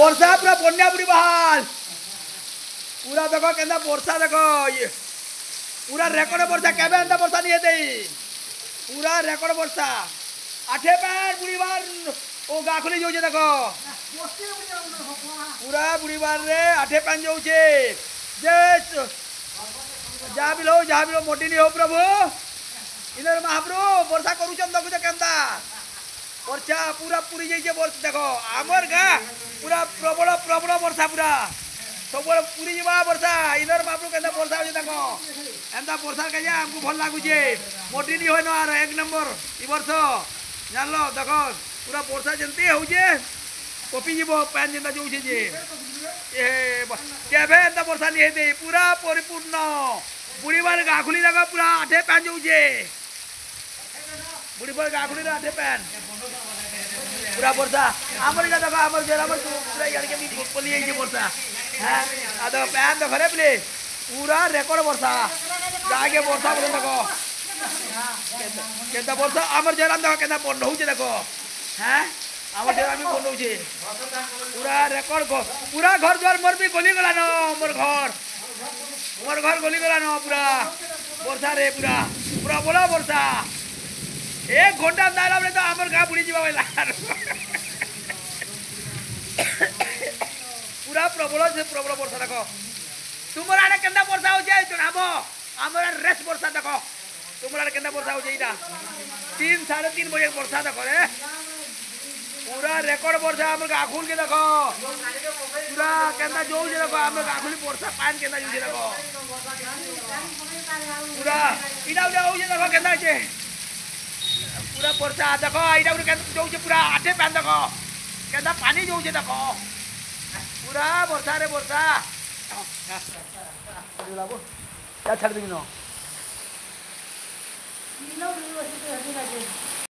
वर्षा पूरा बन्या बुड़ी बहाल पूरा देखो केंदा वर्षा देखो ये पूरा रेकर्ड वर्षा केबे एंदा वर्षा नहीं हेते पूरा रेकर्ड वर्षा आठे पैर बुड़ी बार ओ गाखली जोजे देखो पूरा बुड़ी बार रे आठे पैन जोचे जे जा भी लो मोटी नहीं हो प्रभु इधर महाप्रभु वर्षा करूचन देखो केंदा वर्षा पूरा पूरी जाइए वर्षा देखो आमर गा पूरा प्रबल प्रबल वर्षा पूरा सब पूरी जा वर्षा इधर महाप्रभु केंदा वर्षा हो देखो एंता वर्षा के हमको भल लगुचे मोटी नहीं होय न आर एक नंबर ई वर्ष जान लो देखो पूरा वर्षा जंती होजे कपी जीवो पैन जेंता जोचे जे ए केबे एंता वर्षा नहीं हेते पूरा परिपूर्ण बुढ़ीबार गाखुली देखो पूरा आठे पैन जोचे बुढ़ीबार गाखुली आठे पैन पूरा वर्षा आमर का देखो आमर जेरा आमर पूरा यार के भी पली है वर्षा हैं आदो पैन तो खरे प्ले पूरा रेकॉर्ड वर्षा जाके वर्षा बोल देखो केंदा वर्षा आमर जेरा देखो केंदा बंद होचे देखो हैं आमर जेरा भी बंद होचे पूरा रेकॉर्ड को पूरा घर द्वार मोर भी गली गला न मोर घर गली गला न पूरा वर्षा रे पूरा पूरा बोला वर्षा एक घंटा दाला रे तो आमर गा बुड़ी जीवा वाला पूरा प्रबल से प्रबल वर्षा देखो तुमर आड़े केंदा वर्षा हो जाए तो नामो आमर रेस वर्षा देखो तुमर आड़े केंदा वर्षा हो जाइटा 3 3:30 बजे वर्षा देखो रे पूरा रेकॉर्ड वर्षा आमर गाखुल के देखो पूरा केंदा जो जे देखो आमर गाखुली वर्षा पान केंदा जो जे देखो पूरा इडा उडा हो जे देखो केंदा जे पूरा वर्षा देखो इडा उडा केंदा जो जे पूरा आठे पान देखो केंदा पानी जो जे देखो पूरा वर्षा रे वर्षा क्या छड़ दी नो